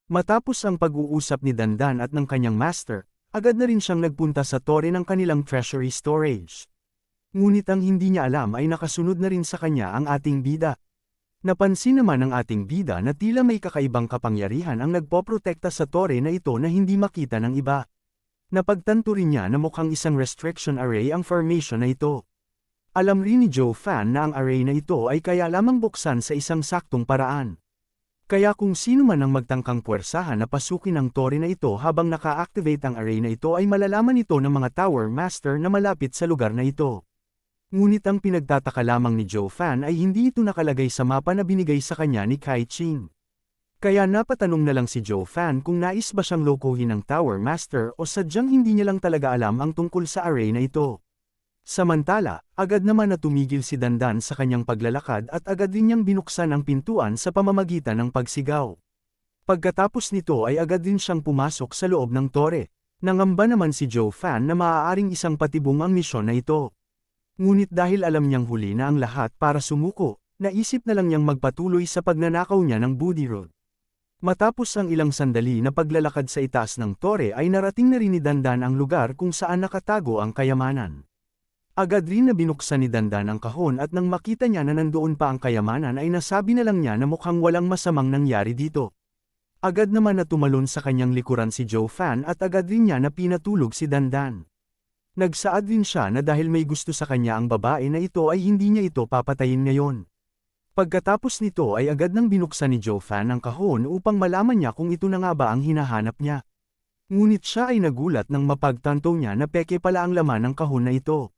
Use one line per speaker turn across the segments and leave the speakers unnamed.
Matapos ang pag-uusap ni Dandan at ng kanyang master, agad na rin siyang nagpunta sa tore ng kanilang treasury storage. Ngunit ang hindi niya alam ay nakasunod na rin sa kanya ang ating bida. Napansin naman ng ating bida na tila may kakaibang kapangyarihan ang nagpoprotekta sa tore na ito na hindi makita ng iba. Napagtanto rin niya na mukhang isang restriction array ang formation na ito. Alam rin ni Joe Fan na ang array na ito ay kaya lamang buksan sa isang saktong paraan. Kaya kung sino man ang magtangkang puwersahan na pasukin ang tore na ito habang naka-activate ang array na ito ay malalaman ito ng mga tower master na malapit sa lugar na ito. Ngunit ang pinagtataka lamang ni Joe Fan ay hindi ito nakalagay sa mapa na binigay sa kanya ni Kai Ching. Kaya napatanong na lang si Joe Fan kung nais ba siyang lokohin ng tower master o sadyang hindi niya lang talaga alam ang tungkol sa array na ito. Samantala, agad naman na tumigil si Dandan sa kanyang paglalakad at agad din niyang binuksan ang pintuan sa pamamagitan ng pagsigaw. Pagkatapos nito ay agad din siyang pumasok sa loob ng tore. Nangamba naman si Joe Fan na maaaring isang patibong ang misyon na ito. Ngunit dahil alam niyang huli na ang lahat para sumuko, naisip na lang niyang magpatuloy sa pagnanakaw niya ng Booty Road. Matapos ang ilang sandali na paglalakad sa itaas ng tore ay narating na rin ni Dandan ang lugar kung saan nakatago ang kayamanan. Agad rin na binuksan ni Dandan ang kahon at nang makita niya na nandoon pa ang kayamanan ay nasabi na lang niya na mukhang walang masamang nangyari dito. Agad naman na tumalon sa kanyang likuran si Joe Fan at agad rin niya na pinatulog si Dandan. Nagsaad din siya na dahil may gusto sa kanya ang babae na ito ay hindi niya ito papatayin ngayon. Pagkatapos nito ay agad nang binuksan ni Joe Fan ang kahon upang malaman niya kung ito na nga ba ang hinahanap niya. Ngunit siya ay nagulat nang mapagtanto niya na peke pala ang laman ng kahon na ito.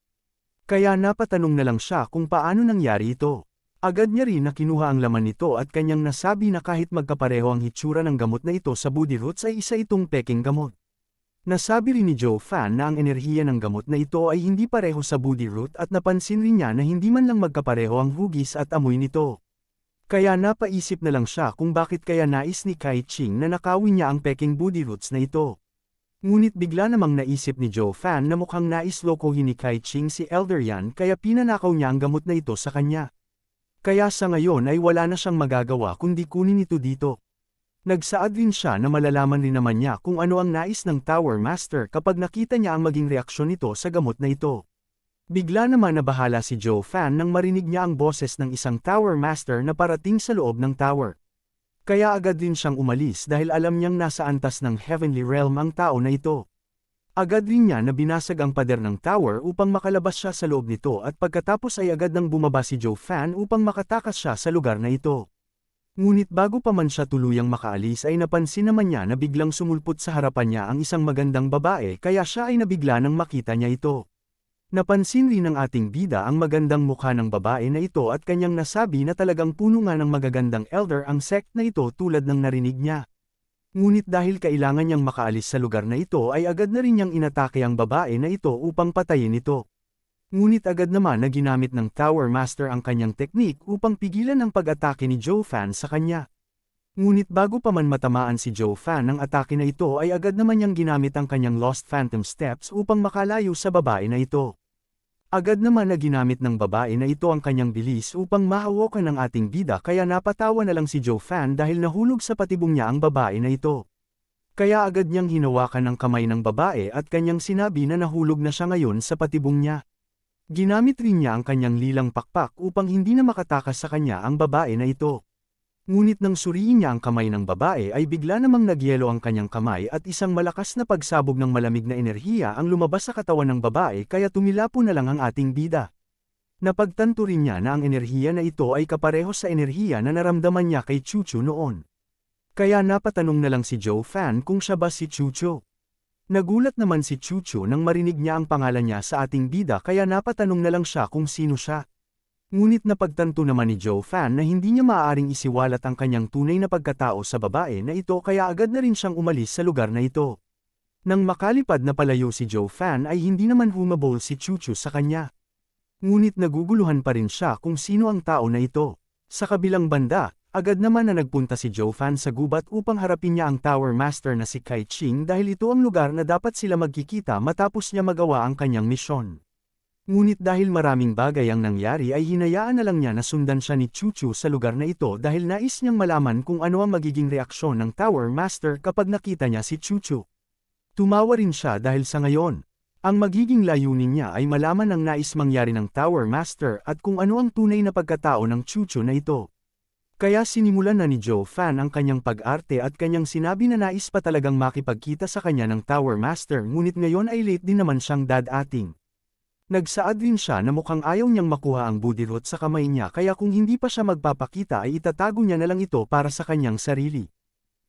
Kaya napatanong na lang siya kung paano nangyari ito. Agad niya rin na kinuha ang laman nito at kanyang nasabi na kahit magkapareho ang hitsura ng gamot na ito sa Booty Roots ay isa itong peking gamot. Nasabi rin ni Joe Fan na ang enerhiya ng gamot na ito ay hindi pareho sa Booty Root at napansin rin niya na hindi man lang magkapareho ang hugis at amoy nito. Kaya napaisip na lang siya kung bakit kaya nais ni Kai Ching na nakawin niya ang peking Booty Roots na ito. Ngunit bigla namang naisip ni Joe Fan na mukhang nais lokohin ni Kai Ching si Elder Yan kaya pinanakaw niya ang gamot na ito sa kanya. Kaya sa ngayon ay wala na siyang magagawa kundi kunin ito dito. Nagsaad din siya na malalaman rin naman niya kung ano ang nais ng Tower Master kapag nakita niya ang maging reaksyon nito sa gamot na ito. Bigla naman nabahala si Joe Fan nang marinig niya ang boses ng isang Tower Master na parating sa loob ng tower. Kaya agad din siyang umalis dahil alam niyang nasa antas ng Heavenly Realm ang tao na ito. Agad din niya na binasag ang pader ng tower upang makalabas siya sa loob nito at pagkatapos ay agad nang bumaba si Joe Fan upang makatakas siya sa lugar na ito. Ngunit bago pa man siya tuluyang makaalis ay napansin naman niya na biglang sumulpot sa harapan niya ang isang magandang babae kaya siya ay nabigla nang makita niya ito. Napansin rin ng ating bida ang magandang mukha ng babae na ito at kanyang nasabi na talagang puno nga ng magagandang elder ang sect na ito tulad ng narinig niya. Ngunit dahil kailangan niyang makaalis sa lugar na ito ay agad na rin niyang inatake ang babae na ito upang patayin ito. Ngunit agad naman na ginamit ng Tower Master ang kanyang teknik upang pigilan ang pag-atake ni Joe Fan sa kanya. Ngunit bago pa man matamaan si Joe Fan ng atake na ito ay agad naman niyang ginamit ang kanyang Lost Phantom Steps upang makalayo sa babae na ito. Agad naman na ginamit ng babae na ito ang kanyang bilis upang mahawakan ng ating bida kaya napatawa na lang si Joe Fan dahil nahulog sa patibong niya ang babae na ito. Kaya agad niyang hinawakan ang kamay ng babae at kanyang sinabi na nahulog na siya ngayon sa patibong niya. Ginamit rin niya ang kanyang lilang pakpak upang hindi na makatakas sa kanya ang babae na ito. Ngunit nang suriin niya ang kamay ng babae ay bigla namang nagyelo ang kanyang kamay at isang malakas na pagsabog ng malamig na enerhiya ang lumabas sa katawan ng babae kaya tumilapo na lang ang ating bida. Napagtanto rin niya na ang enerhiya na ito ay kapareho sa enerhiya na naramdaman niya kay Chucho noon. Kaya napatanong na lang si Joe Fan kung siya ba si Chucho. Nagulat naman si Chucho nang marinig niya ang pangalan niya sa ating bida kaya napatanong na lang siya kung sino siya. Ngunit napagtanto naman ni Joe Fan na hindi niya maaaring isiwalat ang kanyang tunay na pagkatao sa babae na ito kaya agad na rin siyang umalis sa lugar na ito. Nang makalipad na palayo si Joe Fan ay hindi naman humabol si Chucho sa kanya. Ngunit naguguluhan pa rin siya kung sino ang tao na ito. Sa kabilang banda, agad naman na nagpunta si Joe Fan sa gubat upang harapin niya ang Tower Master na si Kai Ching dahil ito ang lugar na dapat sila magkikita matapos niya magawa ang kanyang misyon. Ngunit dahil maraming bagay ang nangyari ay hinayaan na lang niya na sundan siya ni Chuchu sa lugar na ito dahil nais niyang malaman kung ano ang magiging reaksyon ng Tower Master kapag nakita niya si Chuchu. Tumawa rin siya dahil sa ngayon, ang magiging layunin niya ay malaman ang nais mangyari ng Tower Master at kung ano ang tunay na pagkatao ng Chuchu na ito. Kaya sinimulan na ni Joe Fan ang kanyang pag-arte at kanyang sinabi na nais pa talagang makipagkita sa kanya ng Tower Master ngunit ngayon ay late din naman siyang dadating. Nagsaad rin siya na mukhang ayaw niyang makuha ang budirot sa kamay niya kaya kung hindi pa siya magpapakita ay itatago niya na lang ito para sa kanyang sarili.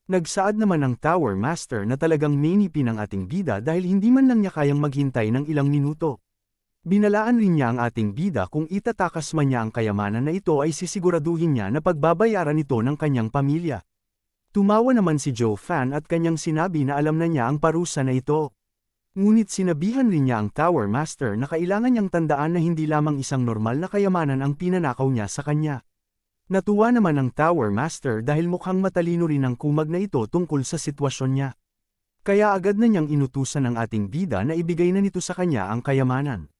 Nagsaad naman ang Tower Master na talagang mainipin ang ating bida dahil hindi man lang niya kayang maghintay ng ilang minuto. Binalaan rin niya ang ating bida kung itatakas man niya ang kayamanan na ito ay sisiguraduhin niya na pagbabayaran ito ng kanyang pamilya. Tumawa naman si Joe Fan at kanyang sinabi na alam na niya ang parusa na ito. Ngunit sinabihan rin niya ang Tower Master na kailangan niyang tandaan na hindi lamang isang normal na kayamanan ang pinanakaw niya sa kanya. Natuwa naman ang Tower Master dahil mukhang matalino rin ang kumag na ito tungkol sa sitwasyon niya. Kaya agad na niyang inutusan ang ating bida na ibigay na nito sa kanya ang kayamanan.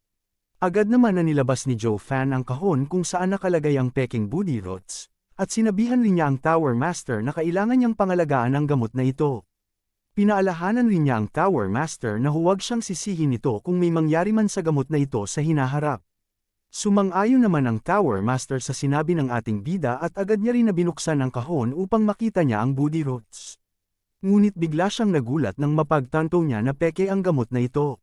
Agad naman na nilabas ni Joe Fan ang kahon kung saan nakalagay ang peking booty rots, at sinabihan rin niya ang Tower Master na kailangan niyang pangalagaan ang gamot na ito. Pinaalahanan rin niya ang Tower Master na huwag siyang sisihin ito kung may mangyari man sa gamot na ito sa hinaharap. Sumang-ayon naman ang Tower Master sa sinabi ng ating bida at agad niya rin na binuksan ang kahon upang makita niya ang booty rots. Ngunit bigla siyang nagulat nang mapagtanto niya na peke ang gamot na ito.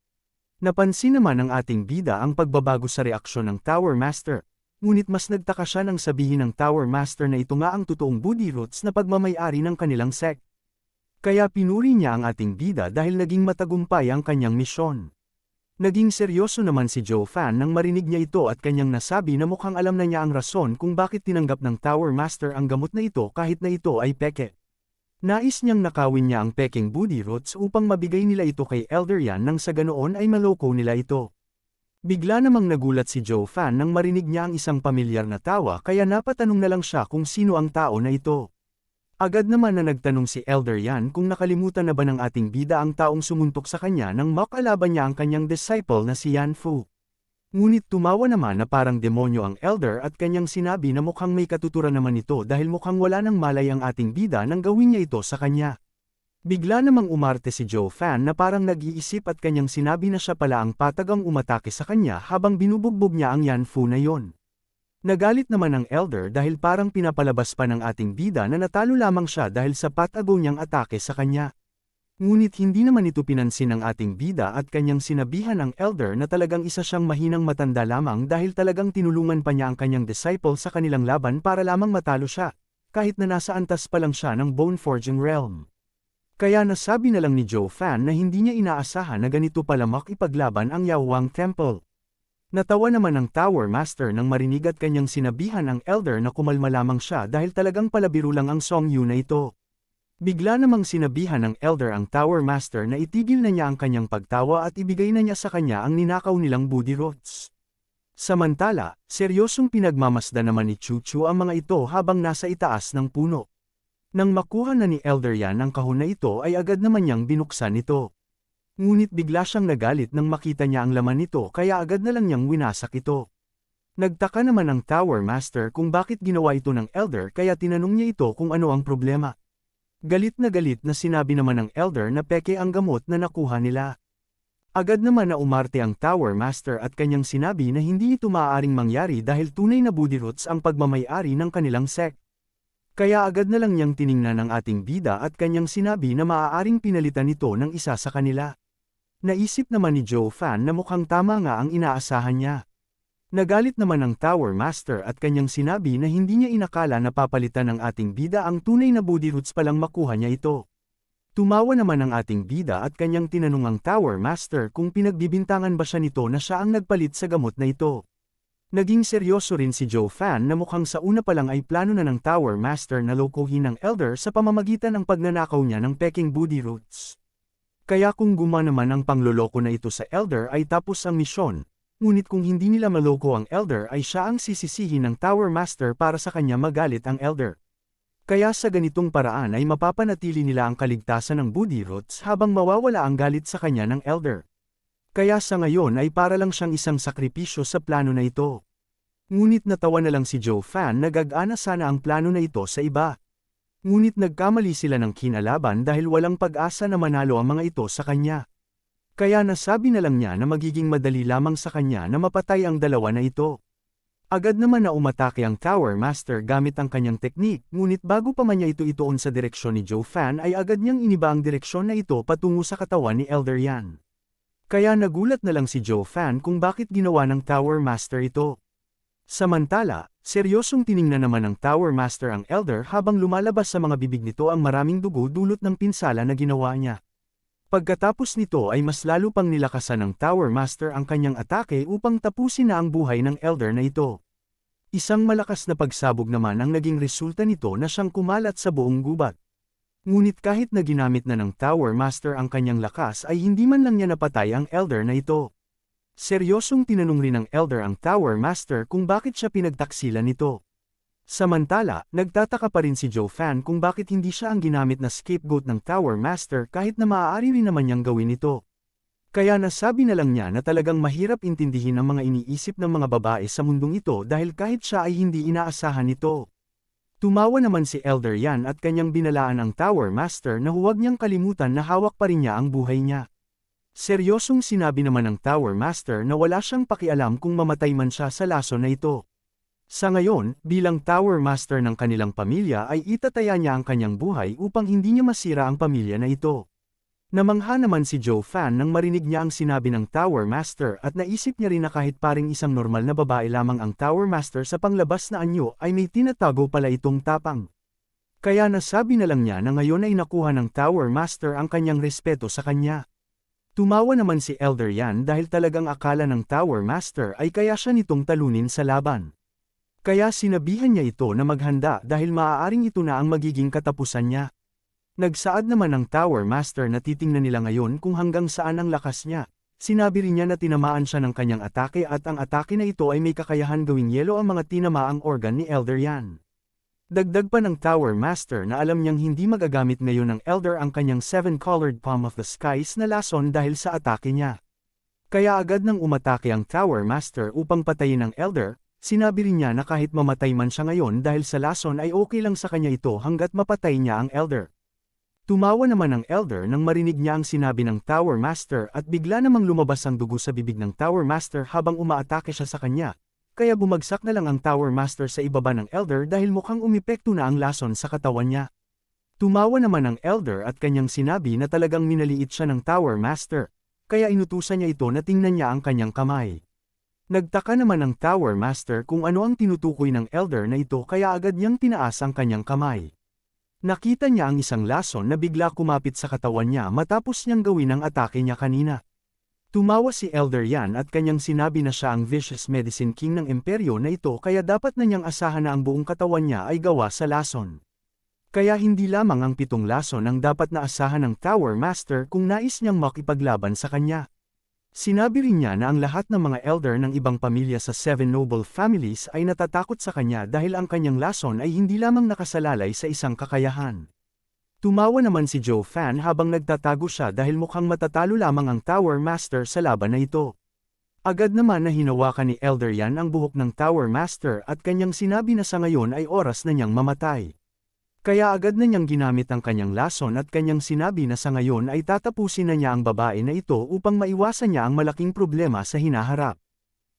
Napansin naman ng ating bida ang pagbabago sa reaksyon ng Tower Master, ngunit mas nagtaka siya nang sabihin ng Tower Master na ito nga ang totoong booty rots na pagmamay-ari ng kanilang sect. Kaya pinuri niya ang ating bida dahil naging matagumpay ang kanyang misyon. Naging seryoso naman si Joe Fan nang marinig niya ito at kanyang nasabi na mukhang alam na niya ang rason kung bakit tinanggap ng Tower Master ang gamot na ito kahit na ito ay peke. Nais niyang nakawin niya ang peking booty rots upang mabigay nila ito kay Elder Yan nang sa ganoon ay maloko nila ito. Bigla namang nagulat si Joe Fan nang marinig niya ang isang pamilyar na tawa kaya napatanong na lang siya kung sino ang tao na ito. Agad naman na nagtanong si Elder Yan kung nakalimutan na ba ng ating bida ang taong sumuntok sa kanya nang makalaban niya ang kanyang disciple na si Yan Fu. Ngunit tumawa naman na parang demonyo ang Elder at kanyang sinabi na mukhang may katuturan naman ito dahil mukhang wala nang malay ang ating bida nang gawin niya ito sa kanya. Bigla namang umarte si Joe Fan na parang nag-iisip at kanyang sinabi na siya pala ang patagang umatake sa kanya habang binubugbog niya ang Yan Fu na yon. Nagalit naman ang Elder dahil parang pinapalabas pa ng ating bida na natalo lamang siya dahil sa patago niyang atake sa kanya. Ngunit hindi naman ito pinansin ng ating bida at kanyang sinabihan ang Elder na talagang isa siyang mahinang matanda lamang dahil talagang tinulungan pa niya ang kanyang disciple sa kanilang laban para lamang matalo siya, kahit na nasa antas pa lang siya ng Bone Forging Realm. Kaya nasabi na lang ni Joe Fan na hindi niya inaasahan na ganito pala makipaglaban ang Yaowaang Temple. Natawa naman ang Tower Master nang marinig at kanyang sinabihan ang Elder na kumalma lamang siya dahil talagang palabiro lang ang Song Yu na ito. Bigla namang sinabihan ng Elder ang Tower Master na itigil na niya ang kanyang pagtawa at ibigay na niya sa kanya ang ninakaw nilang booty rots. Samantala, seryosong pinagmamasdan naman ni Chuchu ang mga ito habang nasa itaas ng puno. Nang makuha na ni Elder Yan ang kahon na ito ay agad naman niyang binuksan ito. Ngunit bigla siyang nagalit nang makita niya ang laman nito kaya agad na lang niyang winasak ito. Nagtaka naman ang Tower Master kung bakit ginawa ito ng Elder kaya tinanong niya ito kung ano ang problema. Galit na sinabi naman ng Elder na peke ang gamot na nakuha nila. Agad naman na umarte ang Tower Master at kanyang sinabi na hindi ito maaaring mangyari dahil tunay na booty rots ang pagmamay-ari ng kanilang sect. Kaya agad na lang niyang tiningnan ang ating bida at kanyang sinabi na maaaring pinalitan ito ng isa sa kanila. Naisip naman ni Joe Fan na mukhang tama nga ang inaasahan niya. Nagalit naman ang Tower Master at kanyang sinabi na hindi niya inakala na papalitan ng ating bida ang tunay na booty roots palang makuha niya ito. Tumawa naman ang ating bida at kanyang tinanong ang Tower Master kung pinagbibintangan ba siya nito na siya ang nagpalit sa gamot na ito. Naging seryoso rin si Joe Fan na mukhang sa una pa lang ay plano na ng Tower Master na lokohin ng Elder sa pamamagitan ng pagnanakaw niya ng peking booty roots. Kaya kung gumana naman ang pangloloko na ito sa Elder ay tapos ang misyon, ngunit kung hindi nila maloko ang Elder ay siya ang sisisihin ng Tower Master para sa kanya magalit ang Elder. Kaya sa ganitong paraan ay mapapanatili nila ang kaligtasan ng booty roots habang mawawala ang galit sa kanya ng Elder. Kaya sa ngayon ay para lang siyang isang sakripisyo sa plano na ito. Ngunit natawa na lang si Joe Fan na gagana sana ang plano na ito sa iba. Ngunit nagkamali sila ng kinalaban dahil walang pag-asa na manalo ang mga ito sa kanya. Kaya nasabi na lang niya na magiging madali lamang sa kanya na mapatay ang dalawa na ito. Agad naman na umatake ang Tower Master gamit ang kanyang teknik, ngunit bago pa man niya ito ituon sa direksyon ni Joe Fan ay agad niyang iniba ang direksyon na ito patungo sa katawan ni Elder Yan. Kaya nagulat na lang si Joe Fan kung bakit ginawa ng Tower Master ito. Samantala, seryosong tiningnan naman ng Tower Master ang Elder habang lumalabas sa mga bibig nito ang maraming dugo dulot ng pinsala na ginawa niya. Pagkatapos nito ay mas lalo pang nilakasan ng Tower Master ang kanyang atake upang tapusin na ang buhay ng Elder na ito. Isang malakas na pagsabog naman ang naging resulta nito na siyang kumalat sa buong gubat. Ngunit kahit na ginamit na ng Tower Master ang kanyang lakas ay hindi man lang niya napatay ang Elder na ito. Seryosong tinanong rin ng Elder ang Tower Master kung bakit siya pinagtaksilan nito. Samantala, nagtataka pa rin si Joe Fan kung bakit hindi siya ang ginamit na scapegoat ng Tower Master kahit na maaari rin naman niyang gawin ito. Kaya nasabi na lang niya na talagang mahirap intindihin ang mga iniisip ng mga babae sa mundong ito dahil kahit siya ay hindi inaasahan ito. Tumawa naman si Elder Yan at kanyang binalaan ang Tower Master na huwag niyang kalimutan na hawak pa rin niya ang buhay niya. Seryosong sinabi naman ng Tower Master na wala siyang pakialam kung mamatay man siya sa lason na ito. Sa ngayon, bilang Tower Master ng kanilang pamilya ay itataya niya ang kanyang buhay upang hindi niya masira ang pamilya na ito. Namangha naman si Joe Fan nang marinig niya ang sinabi ng Tower Master at naisip niya rin na kahit paring isang normal na babae lamang ang Tower Master sa panglabas na anyo ay may tinatago pala itong tapang. Kaya nasabi na lang niya na ngayon ay nakuha ng Tower Master ang kanyang respeto sa kanya. Tumawa naman si Elder Yan dahil talagang akala ng Tower Master ay kaya siya nitong talunin sa laban. Kaya sinabihan niya ito na maghanda dahil maaaring ito na ang magiging katapusan niya. Nagsaad naman ng Tower Master na titingnan nila ngayon kung hanggang saan ang lakas niya. Sinabi rin niya na tinamaan siya ng kanyang atake at ang atake na ito ay may kakayahan gawing yelo ang mga tinamaang organ ni Elder Yan. Dagdag pa ng Tower Master na alam niyang hindi magagamit ngayon ng Elder ang kanyang seven-colored palm of the skies na lason dahil sa atake niya. Kaya agad nang umatake ang Tower Master upang patayin ang Elder. Sinabi rin niya na kahit mamatay man siya ngayon dahil sa lason ay okay lang sa kanya ito hanggat mapatay niya ang Elder. Tumawa naman ang Elder nang marinig niya ang sinabi ng Tower Master at bigla namang lumabas ang dugo sa bibig ng Tower Master habang umaatake siya sa kanya, kaya bumagsak na lang ang Tower Master sa ibaba ng Elder dahil mukhang umepekto na ang lason sa katawan niya. Tumawa naman ang Elder at kanyang sinabi na talagang minaliit siya ng Tower Master, kaya inutusan niya ito na tingnan niya ang kanyang kamay. Nagtaka naman ang Tower Master kung ano ang tinutukoy ng Elder na ito kaya agad niyang tinaas ang kanyang kamay. Nakita niya ang isang lason na bigla kumapit sa katawan niya matapos niyang gawin ang atake niya kanina. Tumawa si Elder Yan at kanyang sinabi na siya ang Vicious Medicine King ng imperyo na ito kaya dapat na niyang asahan na ang buong katawan niya ay gawa sa lason. Kaya hindi lamang ang 7 lason ang dapat na asahan ng Tower Master kung nais niyang makipaglaban sa kanya. Sinabi rin niya na ang lahat ng mga elder ng ibang pamilya sa 7 noble families ay natatakot sa kanya dahil ang kanyang lason ay hindi lamang nakasalalay sa isang kakayahan. Tumawa naman si Joe Fan habang nagtatago siya dahil mukhang matatalo lamang ang Tower Master sa laban na ito. Agad naman na hinawakan ni Elder Yan ang buhok ng Tower Master at kanyang sinabi na sa ngayon ay oras na niyang mamatay. Kaya agad na niyang ginamit ang kanyang lason at kanyang sinabi na sa ngayon ay tatapusin na niya ang babae na ito upang maiwasan niya ang malaking problema sa hinaharap.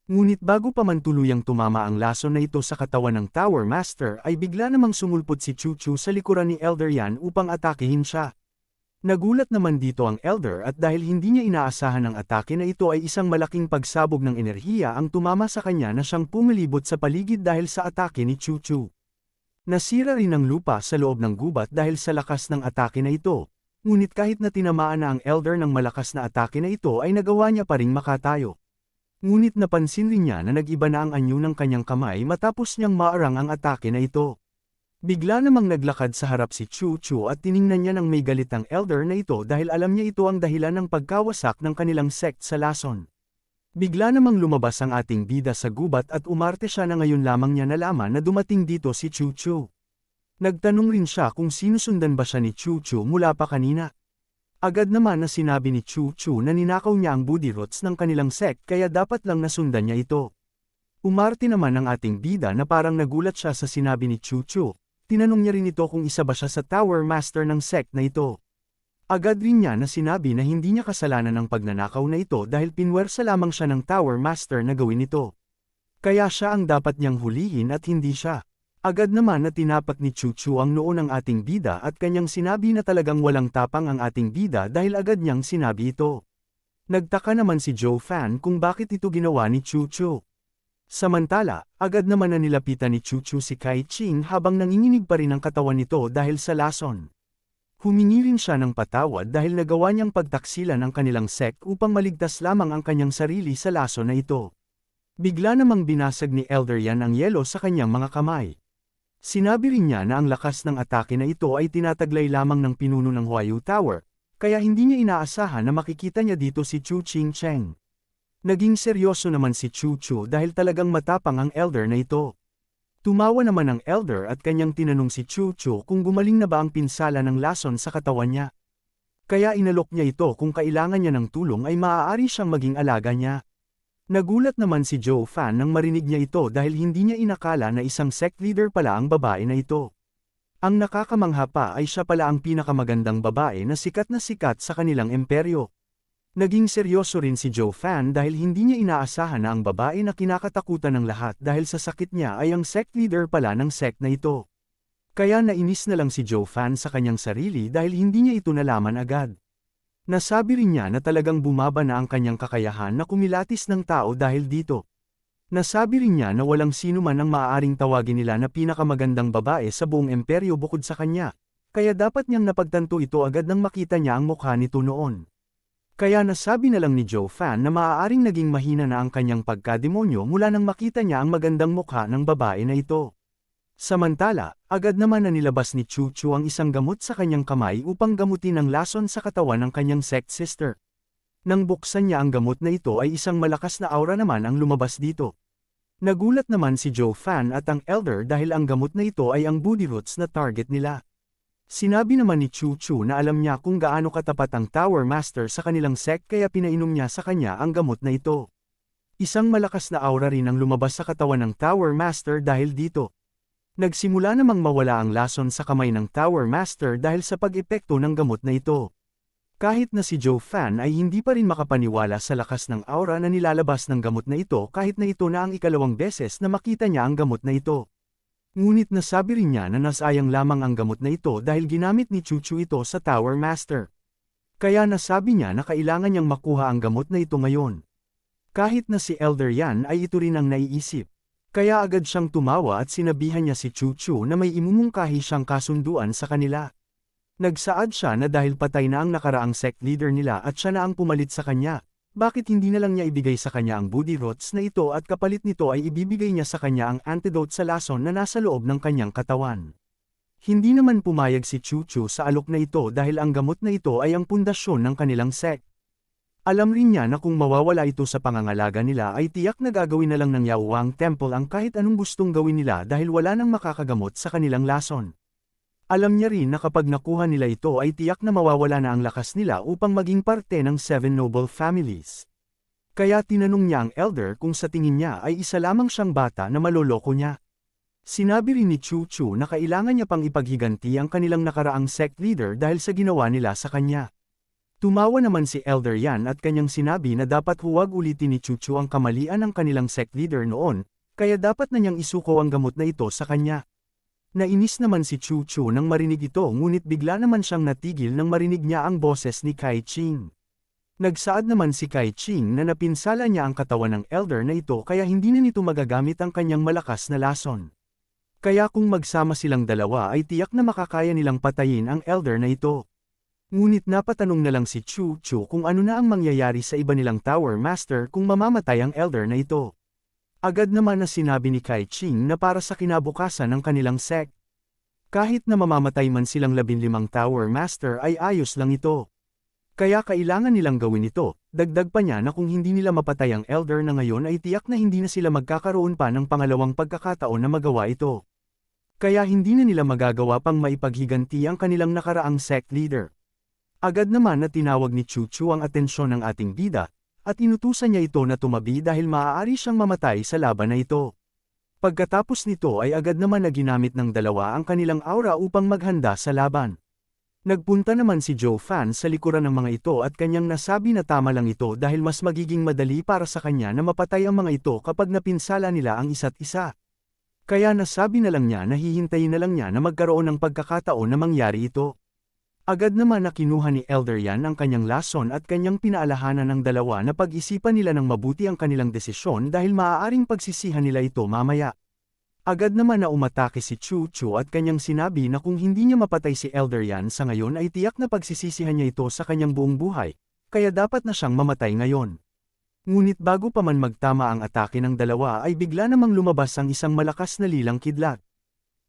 Ngunit bago pa man tuluyang tumama ang lason na ito sa katawan ng Tower Master ay bigla namang sumulpot si Chu Chu sa likuran ni Elder Yan upang atakehin siya. Nagulat naman dito ang Elder at dahil hindi niya inaasahan ang atake na ito ay isang malaking pagsabog ng enerhiya ang tumama sa kanya na siyang pumilibot sa paligid dahil sa atake ni Chu Chu. Nasira rin ang lupa sa loob ng gubat dahil sa lakas ng atake na ito, ngunit kahit na tinamaan na ang Elder ng malakas na atake na ito ay nagawa niya pa ring makatayo. Ngunit napansin rin niya na nag-iba na ang anyo ng kanyang kamay matapos niyang maarang ang atake na ito. Bigla namang naglakad sa harap si Chu Chu at tiningnan niya ng may galit ang Elder na ito dahil alam niya ito ang dahilan ng pagkawasak ng kanilang sect sa lason. Bigla namang lumabas ang ating bida sa gubat at umarte siya na ngayon lamang niya nalaman na dumating dito si Chu Chu. Nagtanong rin siya kung sinusundan ba siya ni Chu Chu mula pa kanina. Agad naman na sinabi ni Chu Chu na ninakaw niya ang booty roots ng kanilang sect kaya dapat lang nasundan niya ito. Umarte naman ang ating bida na parang nagulat siya sa sinabi ni Chu Chu. Tinanong niya rin ito kung isa ba siya sa Tower Master ng sect na ito. Agad rin niya na sinabi na hindi niya kasalanan ang pagnanakaw na ito dahil pinwersa lamang siya ng Tower Master na gawin ito. Kaya siya ang dapat niyang hulihin at hindi siya. Agad naman na tinapat ni Chu Chu ang noo ng ating bida at kanyang sinabi na talagang walang tapang ang ating bida dahil agad niyang sinabi ito. Nagtaka naman si Joe Fan kung bakit ito ginawa ni Chu Chu. Samantala, agad naman na nilapitan ni Chu Chu si Kai Ching habang nanginginig pa rin ang katawan nito dahil sa lason. Humingi rin siya ng patawad dahil nagawa niyang pagtaksilan ang kanilang sect upang maligtas lamang ang kanyang sarili sa lason na ito. Bigla namang binasag ni Elder Yan ang yelo sa kanyang mga kamay. Sinabi rin niya na ang lakas ng atake na ito ay tinataglay lamang ng pinuno ng Huayu Tower, kaya hindi niya inaasahan na makikita niya dito si Chu Ching Cheng. Naging seryoso naman si Chu Chu dahil talagang matapang ang Elder na ito. Tumawa naman ang Elder at kanyang tinanong si Chu Chu kung gumaling na ba ang pinsala ng lason sa katawan niya. Kaya inalok niya ito kung kailangan niya ng tulong ay maaari siyang maging alaga niya. Nagulat naman si Joe Fan nang marinig niya ito dahil hindi niya inakala na isang sect leader pala ang babae na ito. Ang nakakamangha pa ay siya pala ang pinakamagandang babae na sikat sa kanilang imperyo. Naging seryoso rin si Joe Fan dahil hindi niya inaasahan na ang babae na kinakatakutan ng lahat dahil sa sakit niya ay ang sect leader pala ng sect na ito. Kaya nainis na lang si Joe Fan sa kanyang sarili dahil hindi niya ito nalaman agad. Nasabi rin niya na talagang bumaba na ang kanyang kakayahan na kumilatis ng tao dahil dito. Nasabi rin niya na walang sino man ang maaaring tawagin nila na pinakamagandang babae sa buong imperyo bukod sa kanya, kaya dapat niyang napagtanto ito agad nang makita niya ang mukha nito noon. Kaya nasabi na lang ni Joe Fan na maaaring naging mahina na ang kanyang pagkademonyo mula nang makita niya ang magandang mukha ng babae na ito. Samantala, agad naman na nilabas ni Chu Chu ang isang gamot sa kanyang kamay upang gamutin ang lason sa katawan ng kanyang sect sister. Nang buksan niya ang gamot na ito ay isang malakas na aura naman ang lumabas dito. Nagulat naman si Joe Fan at ang Elder dahil ang gamot na ito ay ang booty roots na target nila. Sinabi naman ni Chu Chu na alam niya kung gaano katapat ang Tower Master sa kanilang sect kaya pinainom niya sa kanya ang gamot na ito. Isang malakas na aura rin ang lumabas sa katawan ng Tower Master dahil dito. Nagsimula namang mawala ang lason sa kamay ng Tower Master dahil sa pag-epekto ng gamot na ito. Kahit na si Joe Fan ay hindi pa rin makapaniwala sa lakas ng aura na nilalabas ng gamot na ito kahit na ito na ang ikalawang beses na makita niya ang gamot na ito. Ngunit nasabi rin niya na nasayang lamang ang gamot na ito dahil ginamit ni Chu Chu ito sa Tower Master. Kaya nasabi niya na kailangan niyang makuha ang gamot na ito ngayon. Kahit na si Elder Yan ay ito rin ang naiisip. Kaya agad siyang tumawa at sinabihan niya si Chu Chu na may imumungkahi siyang kasunduan sa kanila. Nagsaad siya na dahil patay na ang nakaraang sect leader nila at siya na ang pumalit sa kanya. Bakit hindi na lang niya ibigay sa kanya ang booty roots na ito at kapalit nito ay ibibigay niya sa kanya ang antidote sa lason na nasa loob ng kanyang katawan. Hindi naman pumayag si Chu Chu sa alok na ito dahil ang gamot na ito ay ang pundasyon ng kanilang sect. Alam rin niya na kung mawawala ito sa pangangalaga nila ay tiyak na gagawin na lang ng Yaowang Temple ang kahit anong gustong gawin nila dahil wala nang makakagamot sa kanilang lason. Alam niya rin na kapag nakuha nila ito ay tiyak na mawawala na ang lakas nila upang maging parte ng 7 noble families. Kaya tinanong niya ang Elder kung sa tingin niya ay isa lamang siyang bata na maloloko niya. Sinabi rin ni Chu Chu na kailangan niya pang ipaghiganti ang kanilang nakaraang sect leader dahil sa ginawa nila sa kanya. Tumawa naman si Elder Yan at kanyang sinabi na dapat huwag ulitin ni Chu Chu ang kamalian ng kanilang sect leader noon, kaya dapat na niyang isuko ang gamot na ito sa kanya. Nainis naman si Chu Chu nang marinig ito ngunit bigla naman siyang natigil nang marinig niya ang boses ni Kai Ching. Nagsaad naman si Kai Ching na napinsala niya ang katawan ng Elder na ito kaya hindi na nito magagamit ang kanyang malakas na lason. Kaya kung magsama silang dalawa ay tiyak na makakaya nilang patayin ang Elder na ito. Ngunit napatanong na lang si Chu Chu kung ano na ang mangyayari sa iba nilang Tower Master kung mamamatay ang Elder na ito. Agad naman na sinabi ni Kai Ching na para sa kinabukasan ng kanilang sect. Kahit na mamamatay man silang 15 Tower Master ay ayos lang ito. Kaya kailangan nilang gawin ito, dagdag pa niya na kung hindi nila mapatay ang Elder na ngayon ay tiyak na hindi na sila magkakaroon pa ng pangalawang pagkakataon na magawa ito. Kaya hindi na nila magagawa pang maipaghiganti ang kanilang nakaraang sect leader. Agad naman na tinawag ni Chuchu ang atensyon ng ating bida, at inutusan niya ito na tumabi dahil maaari siyang mamatay sa laban na ito. Pagkatapos nito ay agad naman na ginamit ng dalawa ang kanilang aura upang maghanda sa laban. Nagpunta naman si Joe Fan sa likuran ng mga ito at kanyang nasabi na tama lang ito dahil mas magiging madali para sa kanya na mapatay ang mga ito kapag napinsala nila ang isa't isa. Kaya nasabi na lang niya na hihintayin na lang niya na magkaroon ng pagkakataon na mangyari ito. Agad naman na kinuha ni Elder Yan ang kanyang lason at kanyang pinaalahanan ng dalawa na pag-isipan nila ng mabuti ang kanilang desisyon dahil maaaring pagsisihan nila ito mamaya. Agad naman na umatake si Chuchu at kanyang sinabi na kung hindi niya mapatay si Elder Yan sa ngayon ay tiyak na pagsisisihan niya ito sa kanyang buong buhay, kaya dapat na siyang mamatay ngayon. Ngunit bago pa man magtama ang atake ng dalawa ay bigla namang lumabas ang isang malakas na lilang kidlat.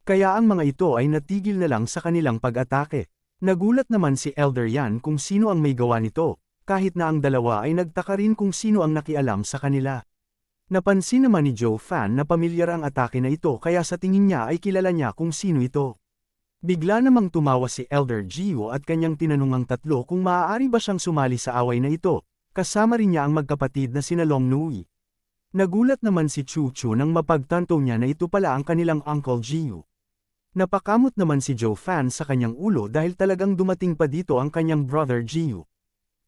Kaya ang mga ito ay natigil na lang sa kanilang pag-atake. Nagulat naman si Elder Yan kung sino ang may gawa nito, kahit na ang dalawa ay nagtaka rin kung sino ang nakialam sa kanila. Napansin naman ni Joe Fan na pamilyar ang atake na ito kaya sa tingin niya ay kilala niya kung sino ito. Bigla namang tumawa si Elder Gio at kanyang tinanong ang tatlo kung maaari ba siyang sumali sa away na ito, kasama rin niya ang magkapatid na sina Long Nui. Nagulat naman si Chuchu nang mapagtanto niya na ito pala ang kanilang Uncle Gio. Napakamot naman si Joe Fan sa kanyang ulo dahil talagang dumating pa dito ang kanyang brother Gio.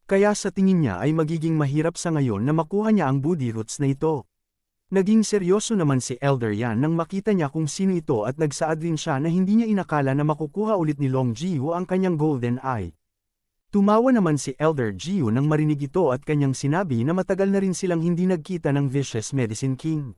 Kaya sa tingin niya ay magiging mahirap sa ngayon na makuha niya ang Budi Roots na ito. Naging seryoso naman si Elder Yan nang makita niya kung sino ito at nagsaad rin siya na hindi niya inakala na makukuha ulit ni Long Gio ang kanyang Golden Eye. Tumawa naman si Elder Gio nang marinig ito at kanyang sinabi na matagal na rin silang hindi nagkita ng Vicious Medicine King.